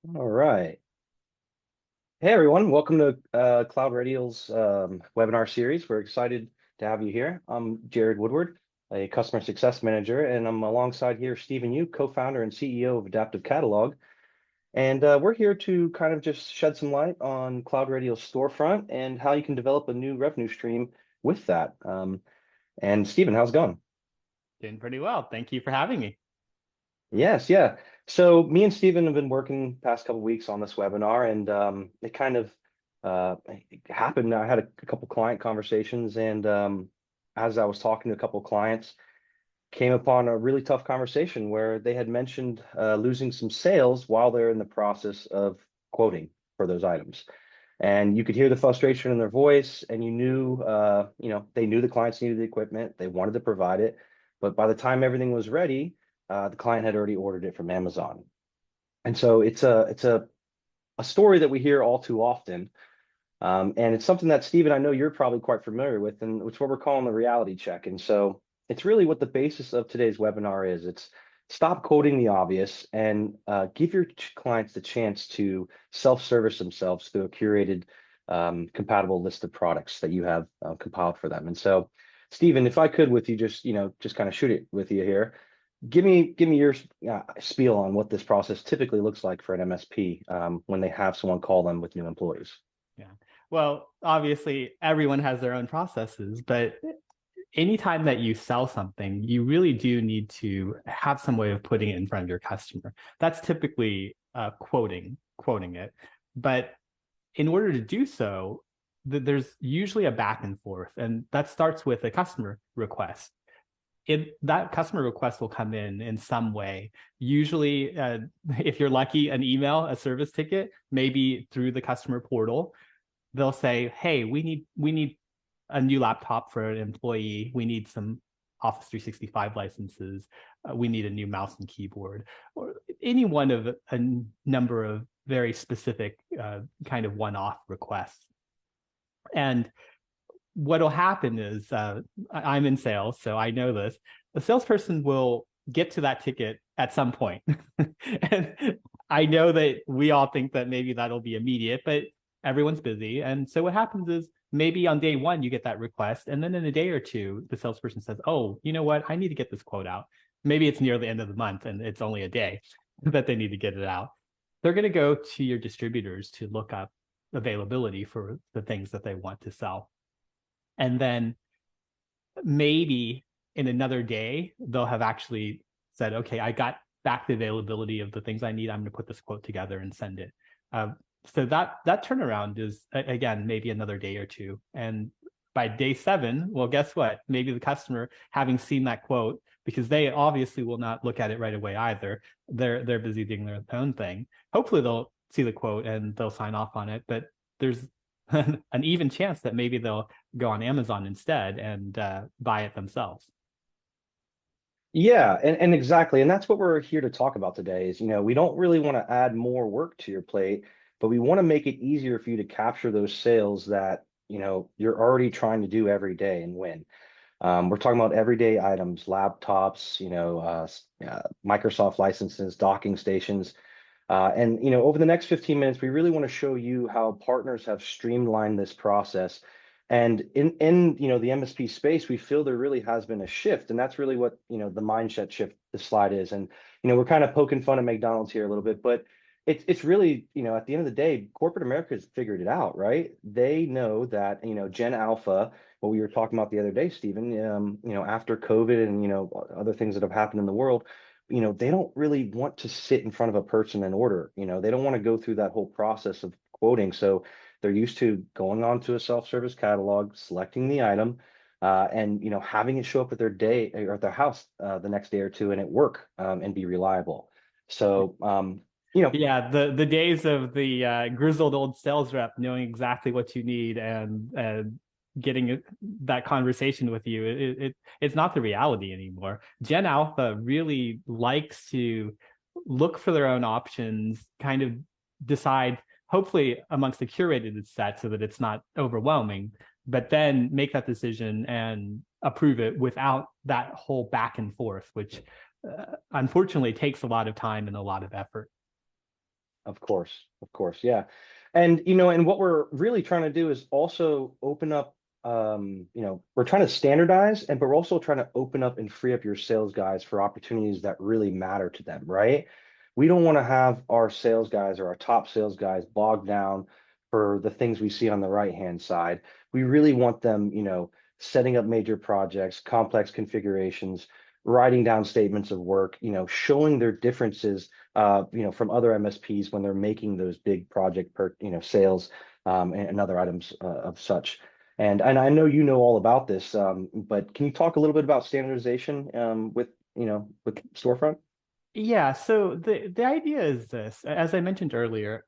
All right. Hey, everyone. Welcome to CloudRadial's webinar series. We're excited to have you here. I'm Jared Woodward, a customer success manager, and I'm alongside here Stephen Yu, co-founder and CEO of Adaptive Catalog. And we're here to kind of just shed some light on CloudRadial's storefront and how you can develop a new revenue stream with that. And Stephen, how's it going? Doing pretty well. Thank you for having me. Yes, yeah. So me and Steven have been working past couple weeks on this webinar, and it kind of it happened. I had a couple client conversations, and as I was talking to a couple clients, came upon a really tough conversation where they had mentioned losing some sales while they're in the process of quoting for those items. And you could hear the frustration in their voice, and they knew the clients needed the equipment, they wanted to provide it, but by the time everything was ready, the client had already ordered it from Amazon. And so it's a story that we hear all too often. And it's something that, Stephen, I know you're probably quite familiar with, and it's what we're calling the reality check. And so it's really what the basis of today's webinar is. It's stop quoting the obvious and give your clients the chance to self-service themselves through a curated, compatible list of products that you have compiled for them. And so, Stephen, if I could, with you, just kind of shoot it with you here. Give me your spiel on what this process typically looks like for an MSP when they have someone call them with new employees. Yeah. Well, obviously, everyone has their own processes, but anytime that you sell something, you really do need to have some way of putting it in front of your customer. That's typically quoting it. But in order to do so, there's usually a back and forth, and that starts with a customer request. That customer request will come in some way. Usually, if you're lucky, an email, a service ticket, maybe through the customer portal. They'll say, "Hey, we need a new laptop for an employee. We need some Office 365 licenses. We need a new mouse and keyboard," or any one of a number of very specific kind of one-off requests. And what'll happen is I'm in sales, so I know this. The salesperson will get to that ticket at some point. And I know that we all think that maybe that'll be immediate, but everyone's busy. And so what happens is maybe on day one, you get that request. And then in a day or two, the salesperson says, "Oh, you know what? I need to get this quote out." Maybe it's near the end of the month and it's only a day that they need to get it out. They're going to go to your distributors to look up availability for the things that they want to sell. And then maybe in another day, they'll have actually said, "Okay, I got back the availability of the things I need. I'm going to put this quote together and send it." So that turnaround is, again, maybe another day or two. And by day 7, well, guess what? Maybe the customer, having seen that quote, because they obviously will not look at it right away either. They're busy doing their own thing. Hopefully they'll see the quote and they'll sign off on it. But there's an even chance that maybe they'll go on Amazon instead and buy it themselves. Yeah, and exactly. And that's what we're here to talk about today is, we don't really want to add more work to your plate, but we want to make it easier for you to capture those sales that, you're already trying to do every day and win. We're talking about everyday items, laptops, Microsoft licenses, docking stations. And over the next 15 minutes, we really want to show you how partners have streamlined this process. And in the MSP space, we feel there really has been a shift, and that's really what the mindset shift the slide is. And we're kind of poking fun at McDonald's here a little bit, but it's really at the end of the day, corporate America has figured it out, right? They know that Gen Alpha, what we were talking about the other day, Stephen, after COVID and other things that have happened in the world, they don't really want to sit in front of a person and order. They don't want to go through that whole process of quoting. So they're used to going on to a self-service catalog, selecting the item, and having it show up at their day or at their house the next day or two, and at work and be reliable. So Yeah, the days of the grizzled old sales rep knowing exactly what you need and getting that conversation with you, it's not the reality anymore. Gen Alpha really likes to look for their own options, kind of decide, hopefully amongst a curated set so that it's not overwhelming, but then make that decision and approve it without that whole back and forth, which unfortunately takes a lot of time and a lot of effort. Of course, yeah. And and what we're really trying to do is also open up, we're trying to standardize, and but we're also trying to open up and free up your sales guys for opportunities that really matter to them, right? We don't want to have our sales guys or our top sales guys bogged down for the things we see on the right-hand side. We really want them, setting up major projects, complex configurations, writing down statements of work, showing their differences from other MSPs when they're making those big project sales and other items of such. And I know you know all about this, but can you talk a little bit about standardization with Storefront? Yeah, so the idea is this, as I mentioned earlier,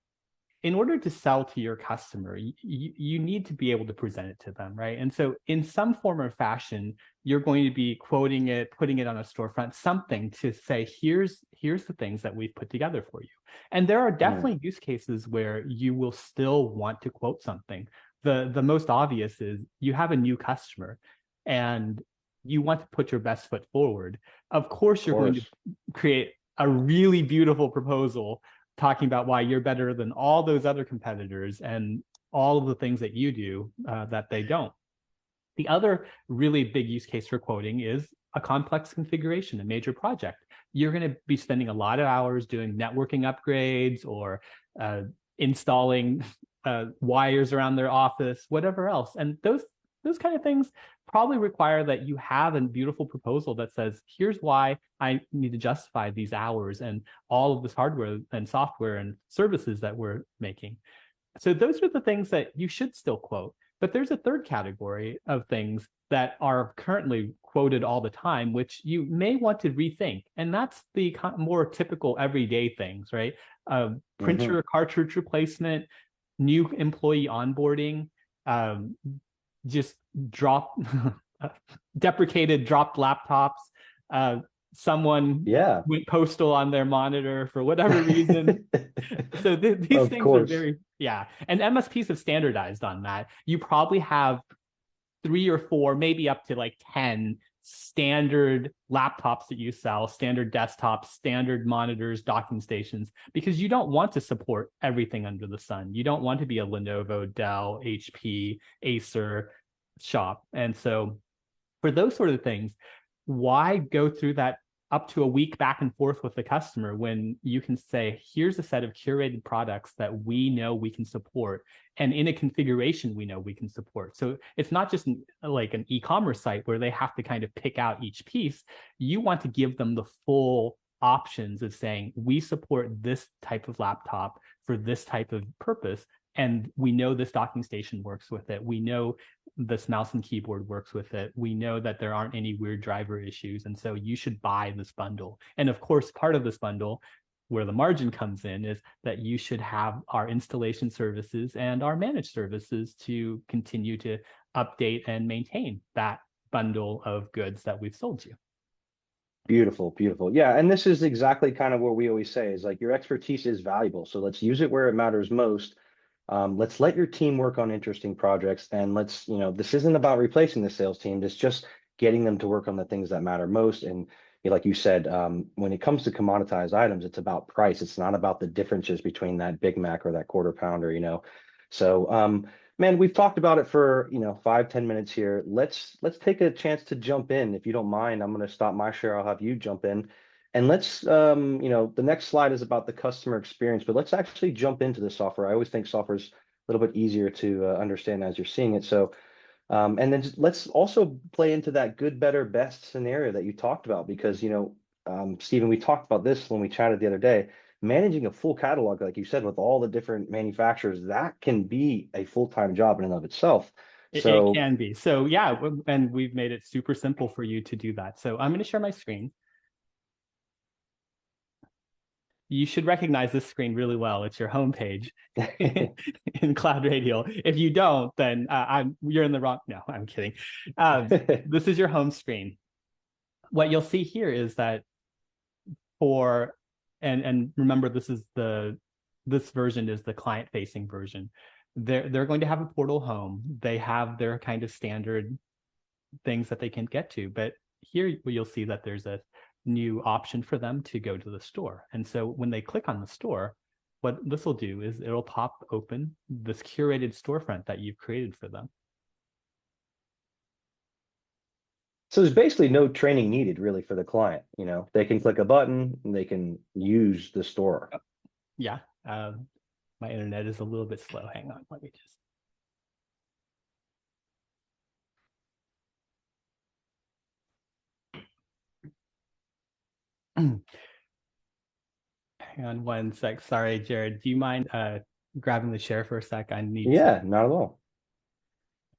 in order to sell to your customer, you need to be able to present it to them, right? And so in some form or fashion, you're going to be quoting it, putting it on a storefront, something to say, here's the things that we've put together for you. And there are definitely use cases where you will still want to quote something. The most obvious is you have a new customer and you want to put your best foot forward. Of course, you're going to create a really beautiful proposal talking about why you're better than all those other competitors and all of the things that you do that they don't. The other really big use case for quoting is a complex configuration, a major project. You're going to be spending a lot of hours doing networking upgrades or installing wires around their office, whatever else. And those kind of things probably require that you have a beautiful proposal that says, here's why I need to justify these hours and all of this hardware and software and services that we're making. So those are the things that you should still quote. But there's a third category of things that are currently quoted all the time, which you may want to rethink. And that's the more typical everyday things, right? Printer cartridge replacement, new employee onboarding, just deprecated dropped laptops, someone went postal on their monitor for whatever reason. So these things are very, and MSPs have standardized on that. You probably have 3 or 4, maybe up to like 10 standard laptops that you sell, standard desktops, standard monitors, docking stations, because you don't want to support everything under the sun. You don't want to be a Lenovo, Dell, HP, Acer shop. And so for those sort of things, why go through that up to a week back and forth with the customer when you can say, here's a set of curated products that we know we can support, and in a configuration we know we can support. So it's not just like an e-commerce site where they have to kind of pick out each piece. You want to give them the full options of saying, we support this type of laptop for this type of purpose, and we know this docking station works with it. We know this mouse and keyboard works with it. We know that there aren't any weird driver issues. And so you should buy this bundle. And of course, part of this bundle, where the margin comes in, is that you should have our installation services and our managed services to continue to update and maintain that bundle of goods that we've sold you. Beautiful, beautiful. Yeah, and this is exactly kind of what we always say is like your expertise is valuable. So let's use it where it matters most. Let's let your team work on interesting projects, and let's, this isn't about replacing the sales team. It's just getting them to work on the things that matter most. And like you said, when it comes to commoditized items, it's about price. It's not about the differences between that Big Mac or that quarter pounder. So, man, we've talked about it for 5-10 minutes here. Let's take a chance to jump in, if you don't mind. I'm going to stop my share. I'll have you jump in. And let's, the next slide is about the customer experience, but let's actually jump into the software. I always think software is a little bit easier to understand as you're seeing it. So, and then let's also play into that good, better, best scenario that you talked about, because, Stephen, we talked about this when we chatted the other day. Managing a full catalog, like you said, with all the different manufacturers, that can be a full-time job in and of itself. So it can be. So yeah, and we've made it super simple for you to do that. So I'm going to share my screen. You should recognize this screen really well. It's your homepage in CloudRadial. If you don't, then you're in the wrong. No, I'm kidding. This is your home screen. What you'll see here is that and remember, this version is the client-facing version. They're going to have a portal home. They have their kind of standard things that they can get to, but here you'll see that there's a new option for them to go to the store. And so when they click on the store, what this will do is it'll pop open this curated storefront that you've created for them. So there's basically no training needed really for the client. They can click a button and they can use the store. Yeah. My internet is a little bit slow. Hang on. Let me just. Hang on one sec. Sorry, Jared. Do you mind grabbing the share for a sec? I need Yeah, not at all.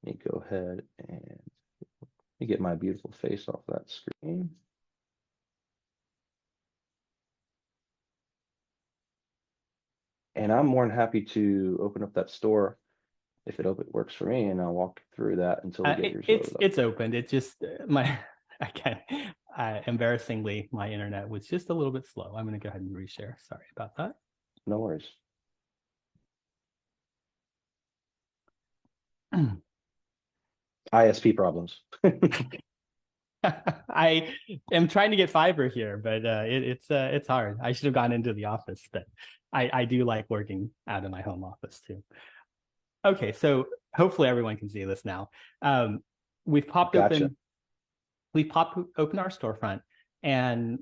Let me go ahead and let me get my beautiful face off that screen. And I'm more than happy to open up that store if it works for me, and I'll walk through that until we get yours. It's opened. It just again, embarrassingly, my internet was just a little bit slow. I'm going to go ahead and reshare. Sorry about that. No worries. ISP problems. I am trying to get fiber here, but it's hard. I should have gone into the office, but I do like working out of my home office too. Okay, so hopefully everyone can see this now. We've popped open our storefront, and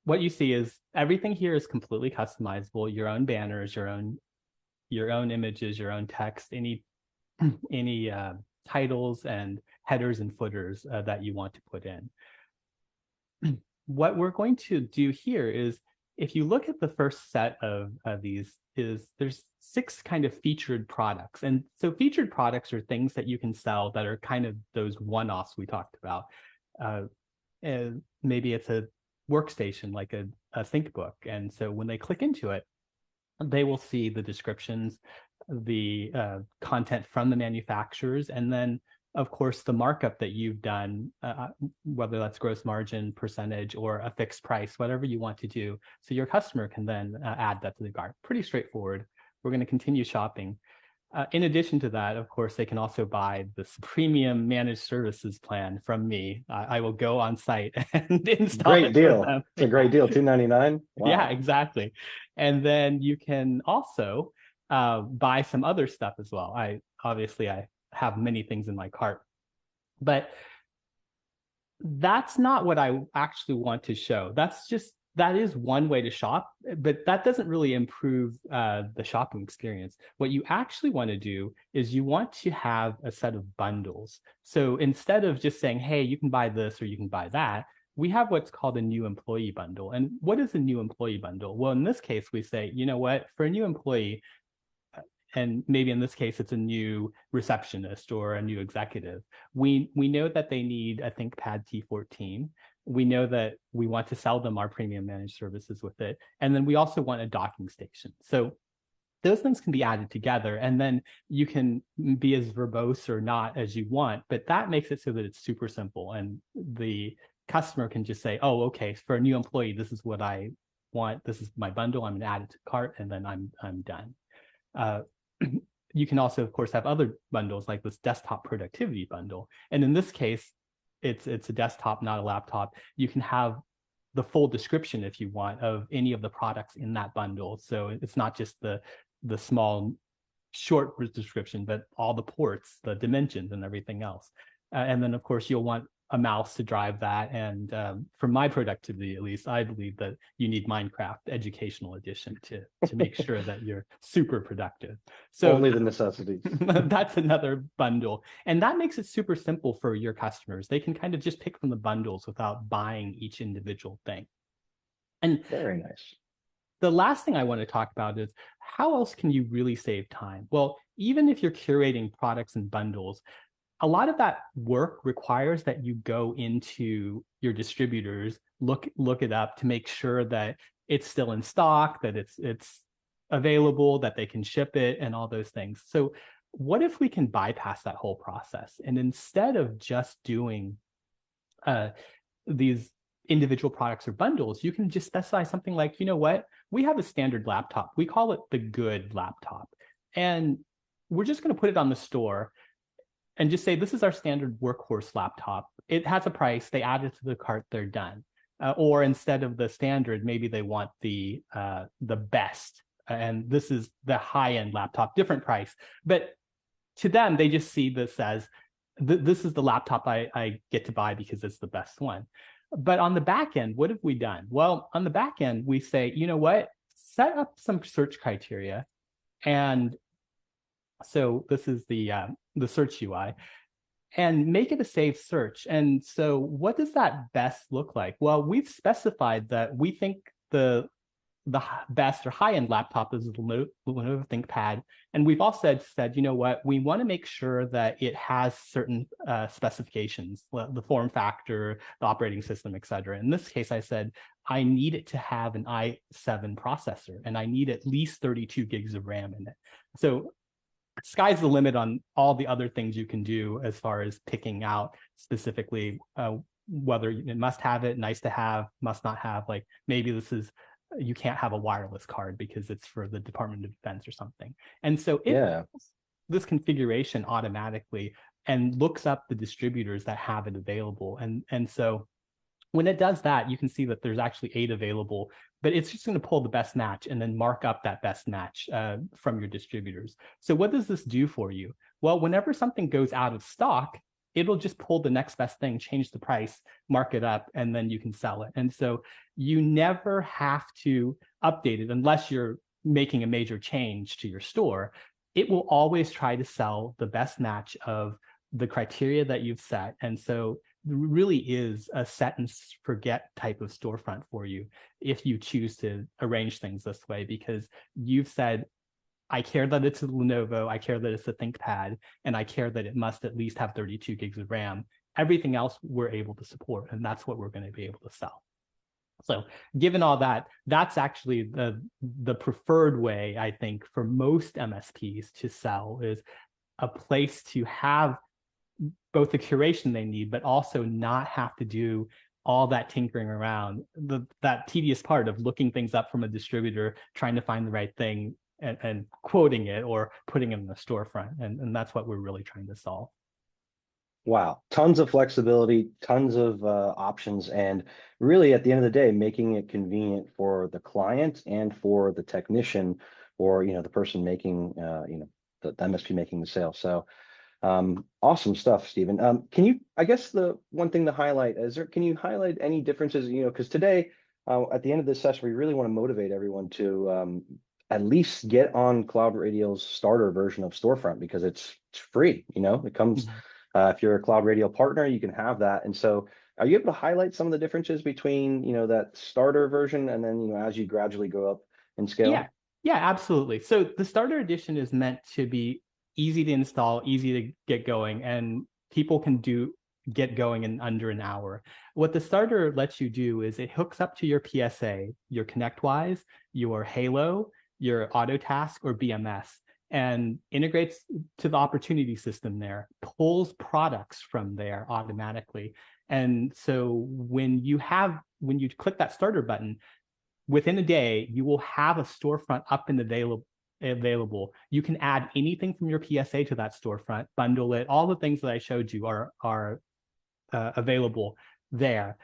what you see is everything here is completely customizable. Your own banners, your own images, your own text, any titles and headers and footers that you want to put in. What we're going to do here is, if you look at the first set of these, there's 6 kind of featured products. And so featured products are things that you can sell that are kind of those one-offs we talked about. Maybe it's a workstation like a ThinkBook. And so when they click into it, they will see the descriptions, the content from the manufacturers, and then of course the markup that you've done, whether that's gross margin percentage or a fixed price, whatever you want to do. So your customer can then add that to the cart. Pretty straightforward. We're going to continue shopping. In addition to that, of course, they can also buy this premium managed services plan from me. I will go on site and install Great deal. It's a great deal. $299. Wow. Yeah, exactly. And then you can also buy some other stuff as well. I have many things in my cart, but that's not what I actually want to show. That is one way to shop, but that doesn't really improve the shopping experience. What you actually want to do is you want to have a set of bundles. So instead of just saying, hey, you can buy this or you can buy that, we have what's called a new employee bundle. And what is a new employee bundle? Well, in this case, we say, you know what, for a new employee, and maybe in this case, it's a new receptionist or a new executive, we know that they need a ThinkPad T14. We know that we want to sell them our premium managed services with it. And then we also want a docking station. So those things can be added together, and then you can be as verbose or not as you want, but that makes it so that it's super simple. And the customer can just say, oh, okay, for a new employee, this is what I want. This is my bundle. I'm going to add it to cart, and then I'm done. You can also, of course, have other bundles like this desktop productivity bundle. And in this case, it's a desktop, not a laptop. You can have the full description, if you want, of any of the products in that bundle. So it's not just the small, short description, but all the ports, the dimensions, and everything else. And then, of course, you'll want a mouse to drive that. And for my productivity, at least, I believe that you need Minecraft Educational Edition to make sure that you're super productive. So only the necessities. That's another bundle. And that makes it super simple for your customers. They can kind of just pick from the bundles without buying each individual thing. And very nice. The last thing I want to talk about is how else can you really save time? Well, even if you're curating products and bundles, a lot of that work requires that you go into your distributors, look it up to make sure that it's still in stock, that it's available, that they can ship it, and all those things. So what if we can bypass that whole process? And instead of just doing these individual products or bundles, you can just specify something like, you know what, we have a standard laptop. We call it the good laptop. And we're just going to put it on the store and just say, this is our standard workhorse laptop. It has a price. They add it to the cart. They're done. Or instead of the standard, maybe they want the best and this is the high-end laptop, different price. But to them, they just see this as this is the laptop I get to buy because it's the best one. But on the back end, what have we done? Well, on the back end, we say, you know what, set up some search criteria. And so this is the search UI, and make it a safe search. And so what does that best look like? Well, we've specified that we think the best or high-end laptop is the Lenovo ThinkPad. And we've also said, you know what, we want to make sure that it has certain specifications, the form factor, the operating system, et cetera. In this case, I said, I need it to have an i7 processor, and I need at least 32 gigs of RAM in it. So sky's the limit on all the other things you can do as far as picking out specifically whether it must have it, nice to have, must not have. Like maybe this is, you can't have a wireless card because it's for the Department of Defense or something. And so it does this configuration automatically and looks up the distributors that have it available. And so when it does that, you can see that there's actually 8 available, but it's just going to pull the best match and then mark up that best match from your distributors. So what does this do for you? Well, whenever something goes out of stock, it'll just pull the next best thing, change the price, mark it up, and then you can sell it. And so you never have to update it unless you're making a major change to your store. It will always try to sell the best match of the criteria that you've set. And so it really is a set and forget type of storefront for you if you choose to arrange things this way, because you've said, I care that it's a Lenovo, I care that it's a ThinkPad, and I care that it must at least have 32 gigs of RAM. Everything else we're able to support, and that's what we're going to be able to sell. So given all that, that's actually the preferred way, I think, for most MSPs to sell, is a place to have both the curation they need, but also not have to do all that tinkering around, that tedious part of looking things up from a distributor, trying to find the right thing, and quoting it or putting it in the storefront. And that's what we're really trying to solve. Wow, tons of flexibility, tons of options, and really at the end of the day, making it convenient for the client and for the technician, or the person making the MSP making the sale. So awesome stuff, Stephen. Can you, I guess the one thing to highlight can you highlight any differences, because today at the end of this session, we really want to motivate everyone to at least get on CloudRadial's starter version of Storefront, because it's free. It comes, if you're a CloudRadial partner, you can have that. And so are you able to highlight some of the differences between, that starter version and then, as you gradually go up in scale? Yeah, absolutely. So the starter edition is meant to be easy to install, easy to get going, and people can get going in under an hour. What the starter lets you do is it hooks up to your PSA, your ConnectWise, your Halo, your Autotask, or BMS, and integrates to the opportunity system there, pulls products from there automatically. And so when you click that starter button, within a day, you will have a storefront up and available. You can add anything from your PSA to that storefront, bundle it. All the things that I showed you are available there.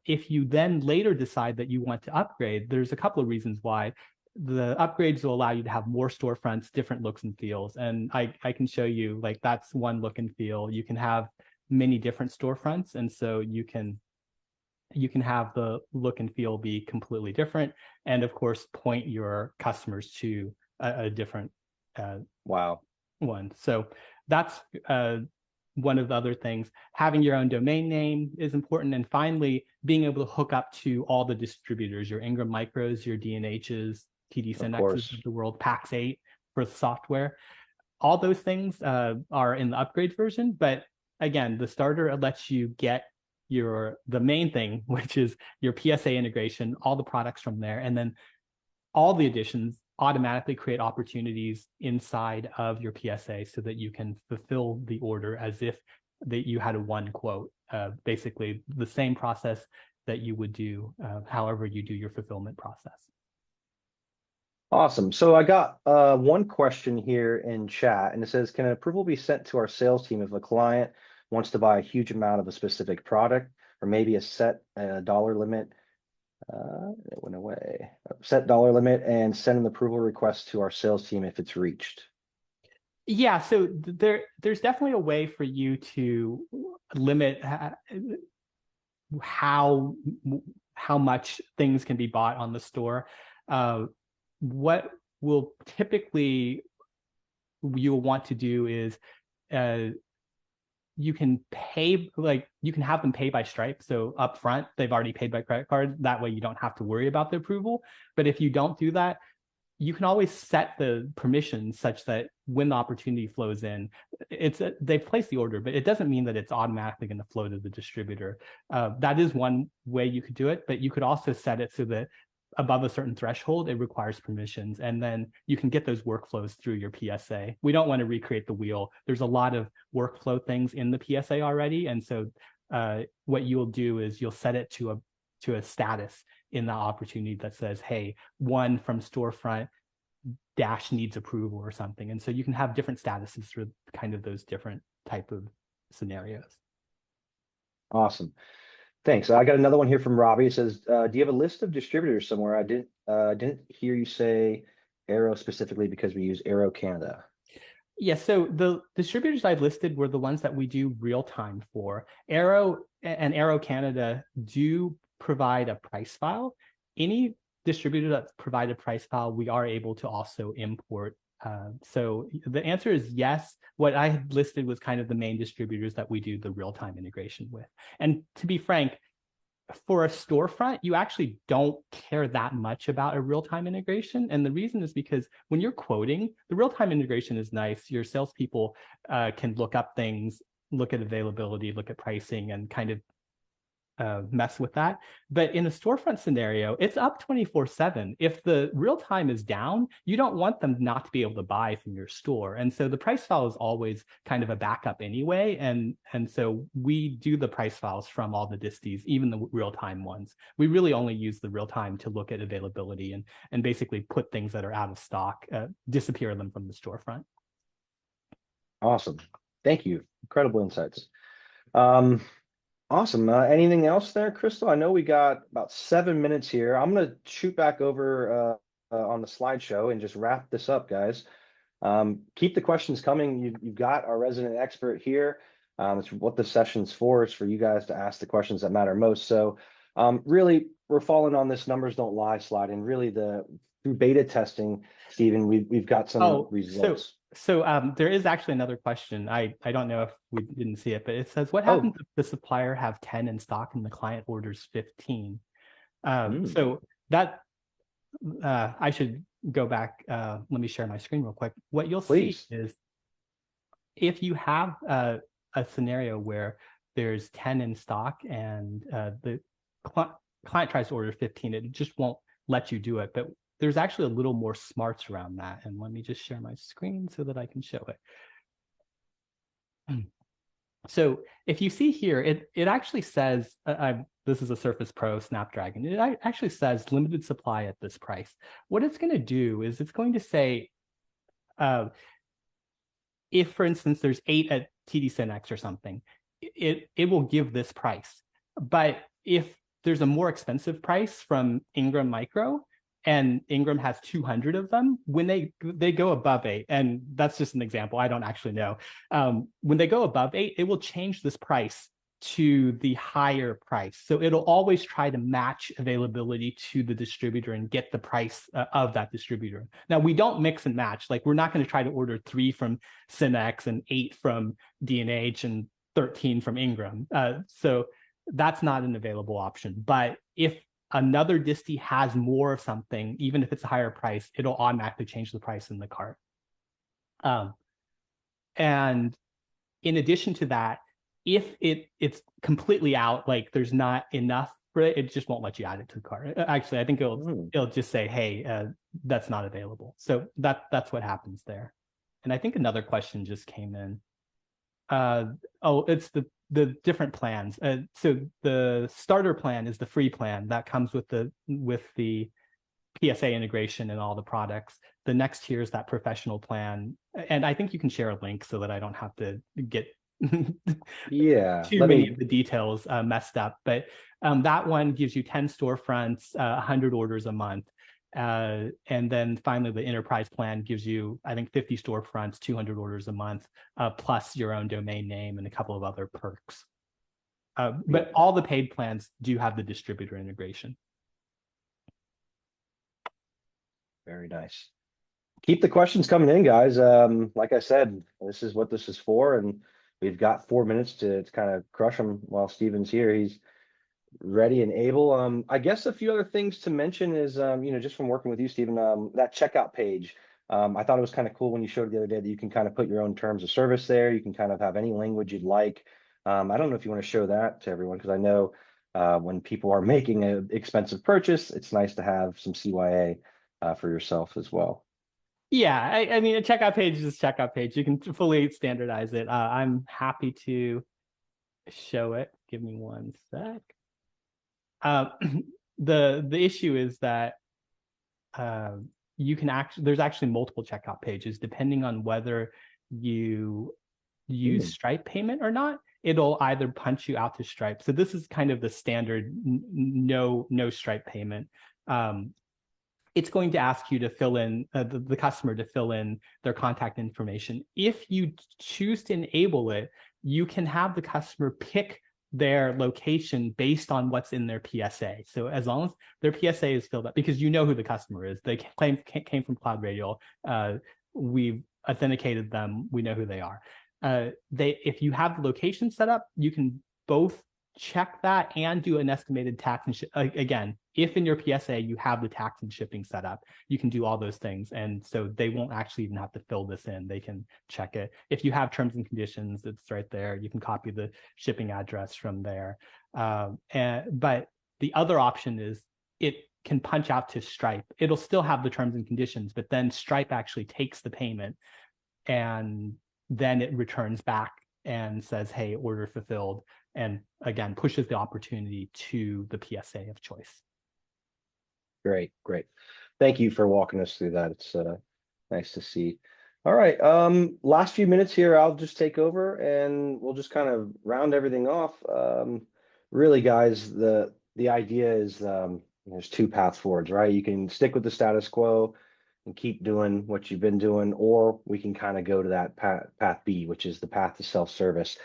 If you then later decide that you want to upgrade, there's a couple of reasons why. The upgrades will allow you to have more storefronts, different looks and feels. And I can show you, like, that's one look and feel. You can have many different storefronts. And so you can have the look and feel be completely different. And of course, point your customers to a different one. So that's one of the other things. Having your own domain name is important. And finally, being able to hook up to all the distributors, your Ingram Micros, your D&Hs, TD Synexes of the world, PAX 8 for the software. All those things are in the upgrade version. But again, the starter lets you get the main thing, which is your PSA integration, all the products from there, and then all the additions automatically create opportunities inside of your PSA so that you can fulfill the order as if that you had a one quote, basically the same process that you would do however you do your fulfillment process. Awesome. So I got one question here in chat, and it says, can an approval be sent to our sales team if a client wants to buy a huge amount of a specific product, or maybe a set dollar limit It went away. Set dollar limit and send an approval request to our sales team if it's reached. Yeah, so there's definitely a way for you to limit how much things can be bought on the store. What will typically you'll want to do is you can pay, like you can have them pay by Stripe. So up front, they've already paid by credit card. That way you don't have to worry about the approval. But if you don't do that, you can always set the permissions such that when the opportunity flows in, they've placed the order, but it doesn't mean that it's automatically going to flow to the distributor. That is one way you could do it, but you could also set it so that above a certain threshold, it requires permissions, and then you can get those workflows through your PSA. We don't want to recreate the wheel. There's a lot of workflow things in the PSA already, and so what you'll do is you'll set it to a status in the opportunity that says, hey, one from storefront dash needs approval or something. And so you can have different statuses for kind of those different type of scenarios. Awesome. Thanks. I got another one here from Robbie. It says, do you have a list of distributors somewhere? I didn't hear you say Aero specifically because we use Aero Canada. Yeah, so the distributors I listed were the ones that we do real time for. Aero and Aero Canada do provide a price file. Any distributor that provide a price file, we are able to also import. So the answer is yes. What I had listed was kind of the main distributors that we do the real-time integration with. And to be frank, for a storefront, you actually don't care that much about a real-time integration. And the reason is because when you're quoting, the real-time integration is nice. Your salespeople can look up things, look at availability, look at pricing, and kind of mess with that. But in a storefront scenario, it's up 24/7. If the real time is down, you don't want them not to be able to buy from your store. And so the price file is always kind of a backup anyway. And so we do the price files from all the disties, even the real time ones. We really only use the real time to look at availability and basically put things that are out of stock, disappear them from the storefront. Awesome. Thank you. Incredible insights. Awesome. Anything else there, Crystal? I know we got about 7 minutes here. I'm going to shoot back over on the slideshow and just wrap this up, guys. Keep the questions coming. You've got our resident expert here. It's what the session's for, is for you guys to ask the questions that matter most. So really, we're falling on this numbers don't lie slide. And really, through beta testing, Stephen, we've got some results. So there is actually another question. I don't know if we didn't see it, but it says, what happens if the supplier have 10 in stock and the client orders 15? So that I should go back. Let me share my screen real quick. What you'll see is if you have a scenario where there's 10 in stock and the client tries to order 15, it just won't let you do it. But there's actually a little more smarts around that. And let me just share my screen so that I can show it. So if you see here, it actually says, this is a Surface Pro Snapdragon. It actually says limited supply at this price. What it's going to do is it's going to say, if, for instance, there's 8 at TD SYNNEX or something, it will give this price. But if there's a more expensive price from Ingram Micro, and Ingram has 200 of them, when they go above 8, and that's just an example, I don't actually know. When they go above 8, it will change this price to the higher price. So it'll always try to match availability to the distributor and get the price of that distributor. Now, we don't mix and match. Like, we're not going to try to order 3 from SYNNEX and 8 from D&H and 13 from Ingram. So that's not an available option. But if another distie has more of something, even if it's a higher price, it'll automatically change the price in the cart. And in addition to that, if it's completely out, like there's not enough for it, it just won't let you add it to the cart. Actually, I think it'll just say, hey, that's not available. So that's what happens there. And I think another question just came in. It's the different plans. So the starter plan is the free plan that comes with the PSA integration and all the products. The next tier is that professional plan, and I think you can share a link so that I don't have to get Yeah, too let many me. of the details messed up. But that one gives you 10 storefronts, 100 orders a month. And then finally, the enterprise plan gives you, I think, 50 storefronts, 200 orders a month, plus your own domain name and a couple of other perks. Yeah, But all the paid plans do have the distributor integration. very nice. Keep the questions coming in, guys. Like I said, this is what this is for, and we've got 4 minutes to kind of crush them while Steven's here. He's ready and able. I guess a few other things to mention is, just from working with you, Steven, that checkout page. I thought it was kind of cool when you showed the other day that you can kind of put your own terms of service there. You can kind of have any language you'd like. I don't know if you want to show that to everyone because I know when people are making an expensive purchase, it's nice to have some CYA for yourself as well. Yeah, I mean, a checkout page is a checkout page. You can fully standardize it. I'm happy to show it. Give me one sec. Uh, the issue is that you can actually there's actually multiple checkout pages depending on whether you use Stripe payment or not. It'll either punch you out to Stripe. So this is kind of the standard no Stripe payment. It's going to ask you to fill in the customer to fill in their contact information. If you choose to enable it, you can have the customer pick their location based on what's in their PSA. So as long as their PSA is filled up, because you know who the customer is, they came from CloudRadial. We've authenticated them. We know who they are. If you have the location set up, you can both check that and do an estimated tax and again, if in your PSA you have the tax and shipping set up, you can do all those things. And so they won't actually even have to fill this in. They can check it. If you have terms and conditions, it's right there. You can copy the shipping address from there. But the other option is it can punch out to Stripe. It'll still have the terms and conditions, but then Stripe actually takes the payment and then it returns back and says, hey, order fulfilled. And again, pushes the opportunity to the PSA of choice. Great, great. Thank you for walking us through that. It's nice to see. All right, last few minutes here, I'll just take over and we'll just kind of round everything off. Really, guys, the idea is there's two paths forwards, right? You can stick with the status quo and keep doing what you've been doing, or we can kind of go to that path B, which is the path to self-service.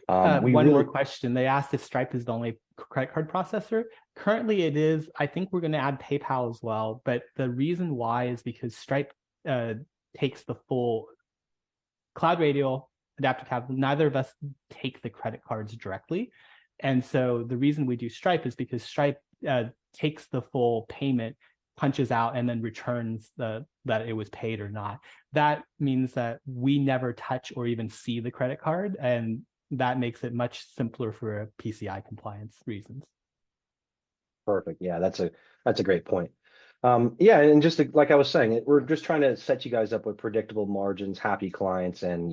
One more question. They asked if Stripe is the only credit card processor. Currently it is. I think we're going to add PayPal as well. But the reason why is because Stripe takes the full CloudRadial, Adaptive Capital. Neither of us take the credit cards directly. And so the reason we do Stripe is because Stripe takes the full payment, punches out, and then returns that it was paid or not. That means that we never touch or even see the credit card. And that makes it much simpler for PCI compliance reasons. Perfect. Yeah, that's a great point. Yeah, and just like I was saying, we're just trying to set you guys up with predictable margins, happy clients, and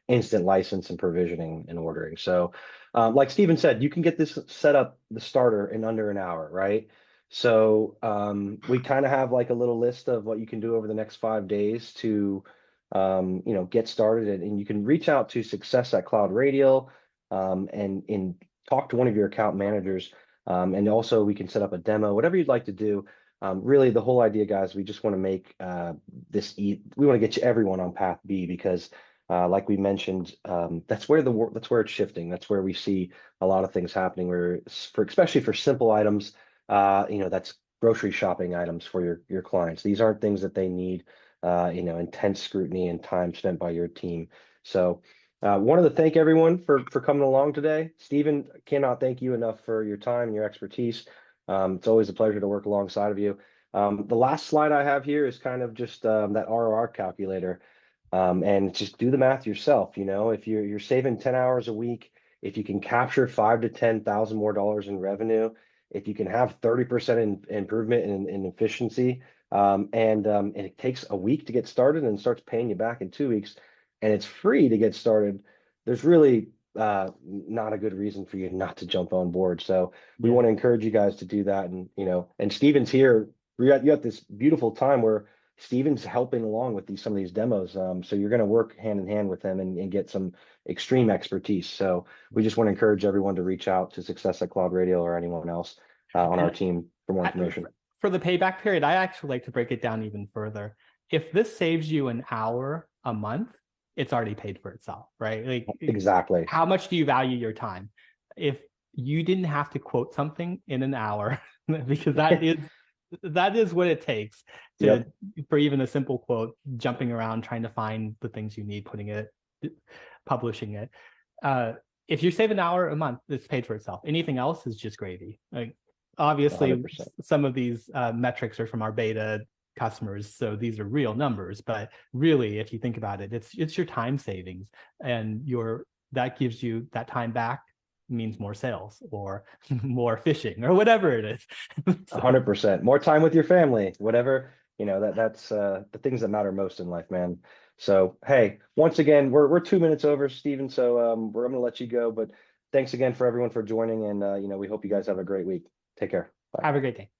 instant license and provisioning and ordering. So, like Steven said, you can get this set up, the starter, in under an hour, right? So we kind of have like a little list of what you can do over the next 5 days to get started, and you can reach out to success at CloudRadial and talk to one of your account managers. And also we can set up a demo, whatever you'd like to do. Really, the whole idea, guys, we just want to make we want to get you everyone on path B because, like we mentioned, that's where it's shifting. That's where we see a lot of things happening. Where, especially for simple items, that's grocery shopping items for your clients. These aren't things that they need, intense scrutiny and time spent by your team. So. Wanted to thank everyone for coming along today. Steven, cannot thank you enough for your time and your expertise. It's always a pleasure to work alongside of you. The last slide I have here is kind of just that ROR calculator, and just do the math yourself. If you're saving 10 hours a week, if you can capture 5 to 10,000 more dollars in revenue, if you can have 30% improvement in efficiency, and it takes a week to get started and starts paying you back in 2 weeks. And it's free to get started, there's really not a good reason for you not to jump on board. So we want to encourage you guys to do that. And Steven's here. You got this beautiful time where Steven's helping along with some of these demos. So you're going to work hand in hand with him and get some extreme expertise. So we just want to encourage everyone to reach out to Success at CloudRadial or anyone else on our And team for more information. For the payback period, I actually like to break it down even further. If this saves you an hour a month, it's already paid for itself, right? Like Exactly. how much do you value your time? If you didn't have to quote something in an hour, because that is what it takes to for even a simple quote, jumping around trying to find the things you need, publishing it. If you save an hour a month, it's paid for itself. Anything else is just gravy. Like obviously 100%. some of these metrics are from our beta customers, so these are real numbers, but really if you think about it, it's your time savings, and that gives you that time back means more sales or more fishing or whatever it is. 100%. More time with your family, whatever, that's the things that matter most in life, man. So, hey, once again, we're 2 minutes over, Stephen. So I'm going to let you go, but thanks again for everyone for joining. And, we hope you guys have a great week. Take care. Bye. Have a great day.